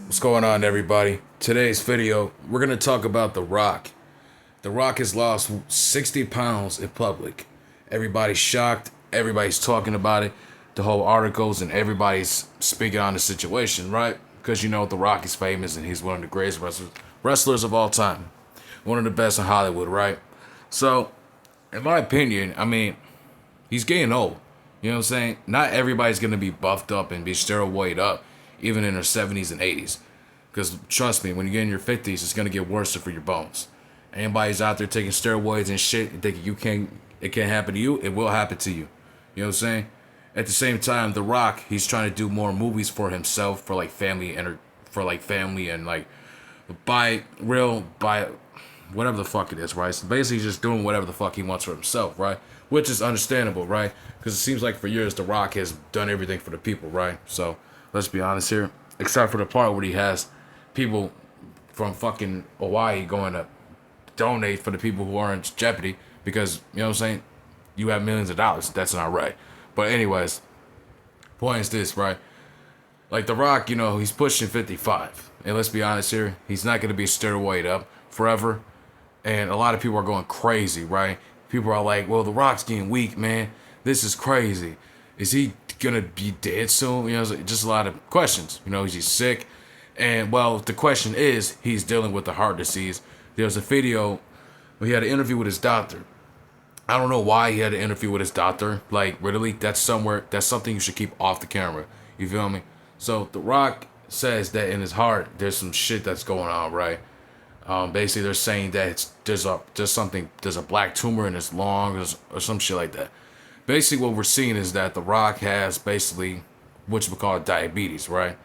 What's going on, everybody? Today's video, we're going to talk about The Rock. The Rock has lost 60 pounds in public. Everybody's shocked. Everybody's talking about it. The whole articles and everybody's speaking on the situation, right? Because you know The Rock is famous and he's one of the greatest wrestlers of all time. One of the best in Hollywood, right? So, in my opinion, he's getting old. You know what I'm saying? Not everybody's going to be buffed up and be steroid up, even in their 70s and 80s. Because trust me, when you get in your 50s, it's going to get worse for your bones. Anybody's out there taking steroids and shit and thinking it can't happen to you, it will happen to you. You know what I'm saying? At the same time, The Rock, he's trying to do more movies for himself, for like family and like by whatever the fuck it is, right? So basically just doing whatever the fuck he wants for himself, right? Which is understandable, right? Because it seems like for years The Rock has done everything for the people, right? So let's be honest here. Except for the part where he has people from fucking Hawaii going to donate for the people who are in jeopardy because, you know what I'm saying? You have millions of dollars. That's not right. But anyways, point is this, right? Like The Rock, he's pushing 55. And let's be honest here, he's not going to be steroid up forever. And a lot of people are going crazy, right? People are like, well, The Rock's getting weak, man. This is crazy. Is he going to be dead soon? Just a lot of questions. Is he sick? And, well, the question is, he's dealing with a heart disease. There's a video where he had an interview with his doctor. I don't know why he had an interview with his doctor. Like, really, that's something you should keep off the camera. You feel me? So, The Rock says that in his heart, there's some shit that's going on, right? Basically, they're saying that there's a black tumor in his lungs or some shit like that. Basically, what we're seeing is that The Rock has basically what you would call diabetes, right?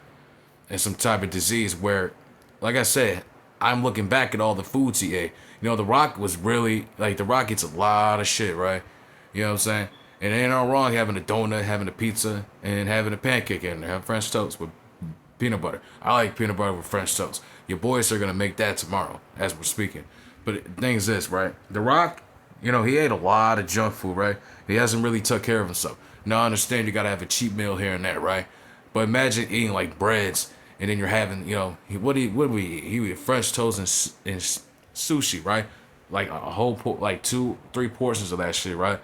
And some type of disease where, like I said, I'm looking back at all the foods he ate. The Rock was really, like, The Rock eats a lot of shit, right? You know what I'm saying? And it ain't all wrong having a donut, having a pizza, and having a pancake in there, having French toast with peanut butter. I like peanut butter with French toast. Your boys are going to make that tomorrow, as we're speaking. But the thing is this, right? The Rock, he ate a lot of junk food, right? He hasn't really took care of himself. Now, I understand you got to have a cheap meal here and there, right? But imagine eating, like, breads, and then you're having, what do we eat? He eat French toast and sushi, right? Like a whole, like 2-3 portions of that shit, right?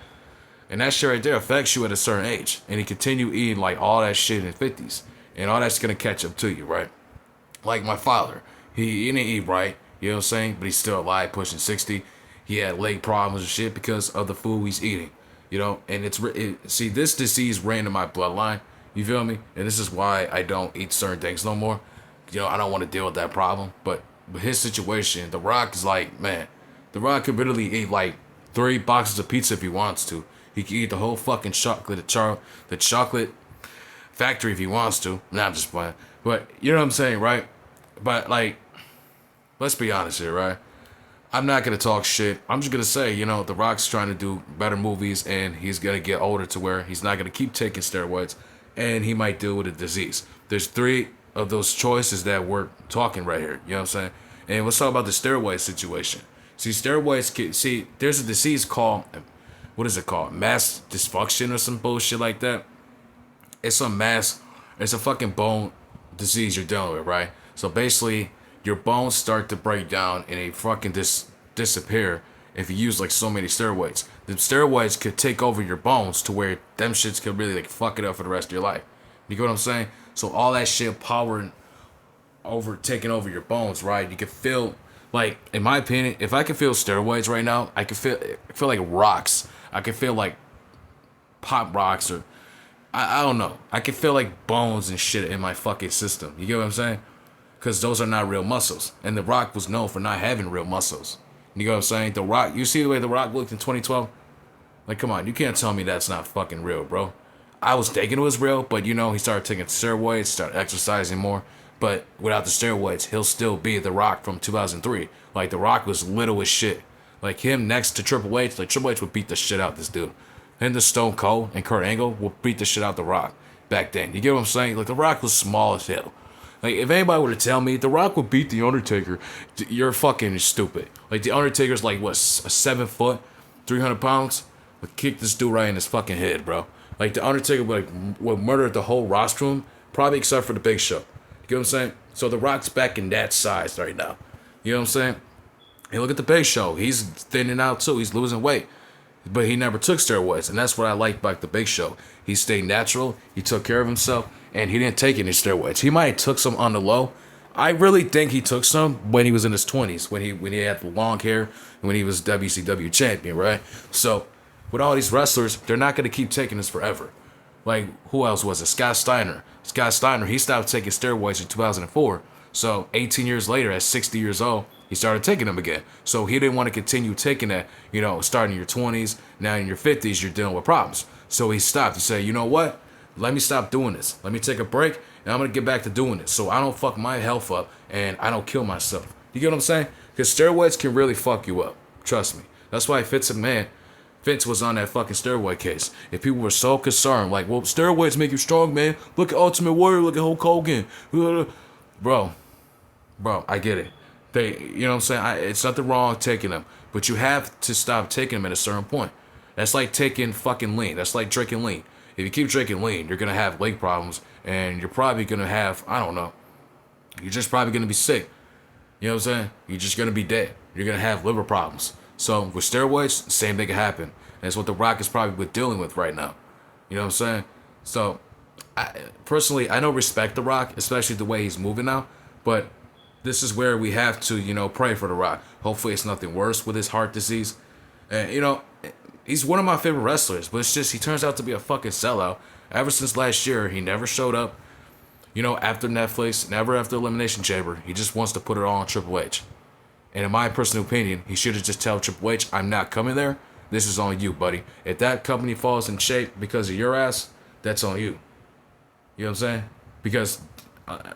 And that shit right there affects you at a certain age. And he continue eating like all that shit in 50s. And all that's gonna catch up to you, right? Like my father. He didn't eat right, you know what I'm saying? But he's still alive, pushing 60. He had leg problems and shit because of the food he's eating. And see, this disease ran in my bloodline. You feel me? And this is why I don't eat certain things no more. I don't want to deal with that problem. But his situation, The Rock is like, man, The Rock could literally eat like 3 boxes of pizza if he wants to. He could eat the whole fucking the chocolate factory if he wants to. Nah, I'm just playing. But you know what I'm saying, right? But like, let's be honest here, right? I'm not gonna talk shit. I'm just gonna say, The Rock's trying to do better movies, and he's gonna get older to where he's not gonna keep taking steroids, and he might deal with a disease. There's 3 of those choices that we're talking right here. You know what I'm saying? And let's talk about the steroid situation. There's a disease called, what is it called? Mass dysfunction or some bullshit like that. It's a fucking bone disease you're dealing with, right? So basically, your bones start to break down and they fucking disappear if you use like so many steroids. The steroids could take over your bones to where them shits could really like fuck it up for the rest of your life. You get what I'm saying? So all that shit taking over your bones, right? You can feel like, in my opinion, if I can feel steroids right now, I can feel like rocks. I can feel like pop rocks or I don't know. I can feel like bones and shit in my fucking system. You get what I'm saying? Because those are not real muscles. And The Rock was known for not having real muscles. You get what I'm saying? The Rock, you see the way The Rock looked in 2012? Like, come on, you can't tell me that's not fucking real, bro. I was thinking it was real, but he started taking steroids, started exercising more. But without the steroids, he'll still be The Rock from 2003. Like, The Rock was little as shit. Like, him next to Triple H, like, Triple H would beat the shit out of this dude. And the Stone Cold and Kurt Angle will beat the shit out The Rock back then. You get what I'm saying? Like, The Rock was small as hell. Like, if anybody were to tell me The Rock would beat The Undertaker, you're fucking stupid. Like, The Undertaker's like, what, 7 foot, 300 pounds? Would kick this dude right in his fucking head, bro. Like, The Undertaker would murder the whole rostrum, probably except for the Big Show. You get what I'm saying? So The Rock's back in that size right now. You know what I'm saying? And look at the Big Show. He's thinning out too. He's losing weight. But he never took steroids. And that's what I like about the Big Show. He stayed natural. He took care of himself. And he didn't take any steroids. He might have took some on the low. I really think he took some when he was in his 20s. When he had the long hair. And when he was WCW champion, right? So with all these wrestlers, they're not going to keep taking this forever. Like, who else was it? Scott Steiner. Scott Steiner, he stopped taking steroids in 2004. So 18 years later, at 60 years old, he started taking them again. So he didn't want to continue taking that, starting in your 20s, now in your 50s, you're dealing with problems. So he stopped. He said, you know what? Let me stop doing this. Let me take a break, and I'm going to get back to doing this. So I don't fuck my health up, and I don't kill myself. You get what I'm saying? Because steroids can really fuck you up. Trust me. That's why Vince was on that fucking steroid case. If people were so concerned, like, well, steroids make you strong, man. Look at Ultimate Warrior, look at Hulk Hogan. Bro, I get it. You know what I'm saying? It's nothing wrong taking them, but you have to stop taking them at a certain point. That's like taking fucking lean. That's like drinking lean. If you keep drinking lean, you're going to have leg problems, and you're probably going to have, I don't know, you're just probably going to be sick. You know what I'm saying? You're just going to be dead. You're going to have liver problems. So with steroids, same thing can happen. And that's what The Rock is probably dealing with right now. You know what I'm saying? So, personally, I don't respect The Rock, especially the way he's moving now, but this is where we have to, pray for The Rock. Hopefully it's nothing worse with his heart disease. And, he's one of my favorite wrestlers, but it's just he turns out to be a fucking sellout. Ever since last year, he never showed up, after Netflix, never after Elimination Chamber. He just wants to put it all on Triple H. And in my personal opinion, he should have just told Triple H, I'm not coming there. This is on you, buddy. If that company falls in shape because of your ass, that's on you. You know what I'm saying? Because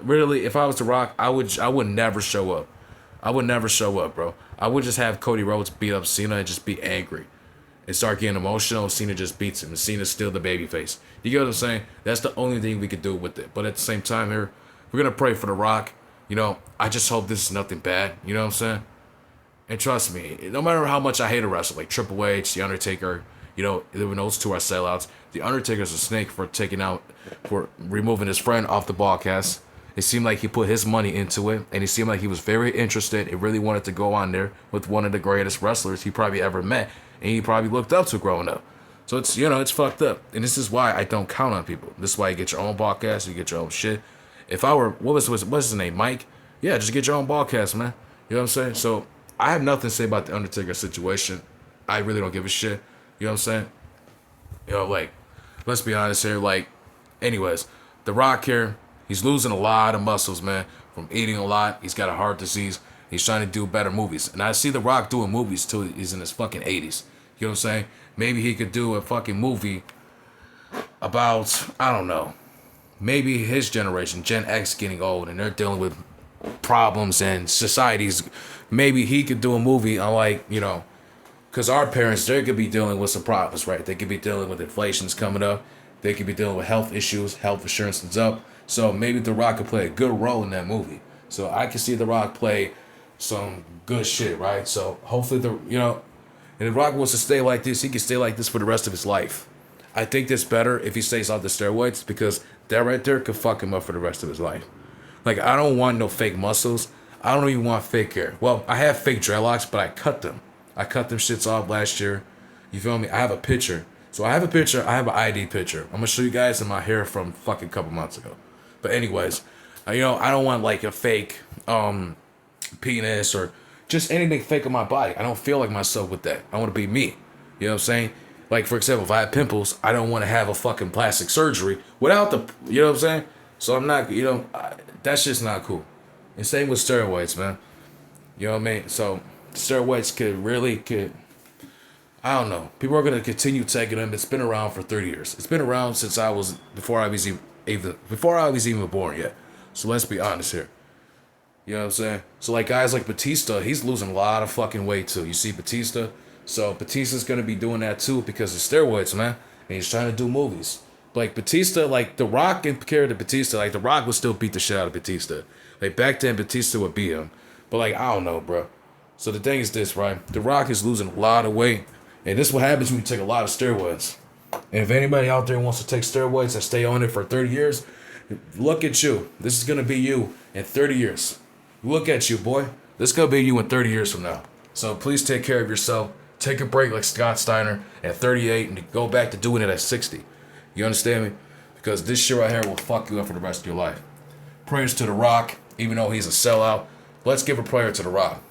really, if I was The Rock, I would never show up. I would never show up, bro. I would just have Cody Rhodes beat up Cena and just be angry. And start getting emotional, and Cena just beats him. And Cena's still the babyface. You get what I'm saying? That's the only thing we could do with it. But at the same time here, we're going to pray for The Rock. I just hope this is nothing bad. You know what I'm saying? And trust me, no matter how much I hate a wrestler, like Triple H, The Undertaker, even those two are sellouts. The Undertaker's a snake for removing his friend off the broadcast. It seemed like he put his money into it, and he seemed like he was very interested and really wanted to go on there with one of the greatest wrestlers he probably ever met, and he probably looked up to growing up. So it's, it's fucked up. And this is why I don't count on people. This is why you get your own podcast, you get your own shit. If I were, what's his name, Mike? Yeah, just get your own podcast, man. You know what I'm saying? So I have nothing to say about the Undertaker situation. I really don't give a shit. You know what I'm saying? Let's be honest here. Anyways, The Rock here, he's losing a lot of muscles, man, from eating a lot. He's got a heart disease. He's trying to do better movies. And I see The Rock doing movies till he's in his fucking 80s. You know what I'm saying? Maybe he could do a fucking movie about, I don't know, maybe his generation, Gen X, getting old, and they're dealing with problems and societies. Maybe he could do a movie on because our parents, they could be dealing with some problems, right? They could be dealing with inflation's coming up. They could be dealing with health issues. Health insurance is up. So maybe The Rock could play a good role in that movie. So I can see The Rock play some good shit, right? So hopefully and if Rock wants to stay like this, he can stay like this for the rest of his life. I think that's better if he stays off the steroids, because that right there could fuck him up for the rest of his life. I don't want no fake muscles. I don't even want fake hair. Well, I have fake dreadlocks, but I cut them. I cut them shits off last year. You feel me? I have a picture. So I have a picture. I have an ID picture. I'm going to show you guys in my hair from fucking couple months ago. But anyways, I don't want a fake penis or just anything fake on my body. I don't feel like myself with that. I want to be me. You know what I'm saying? For example, if I have pimples, I don't want to have a fucking plastic surgery without the, you know what I'm saying? So I'm not, that's just not cool. And same with steroids, man. You know what I mean? So steroids could, I don't know. People are going to continue taking them. It's been around for 30 years. It's been around since before I was even born yet. So let's be honest here. You know what I'm saying? So guys like Batista, he's losing a lot of fucking weight too. You see Batista? So Batista's going to be doing that too because of steroids, man. And he's trying to do movies. Batista, The Rock compared to Batista, The Rock would still beat the shit out of Batista. Back then, Batista would beat him. But I don't know, bro. So the thing is this, right? The Rock is losing a lot of weight. And this is what happens when you take a lot of steroids. And if anybody out there wants to take steroids and stay on it for 30 years, Look at you. This is gonna be you in 30 years. Look at you, boy. This is gonna be you in 30 years from now. So please take care of yourself. Take a break like Scott Steiner at 38 and go back to doing it at 60. You understand me? Because this shit right here will fuck you up for the rest of your life. Prayers to The Rock, even though he's a sellout. Let's give a prayer to The Rock.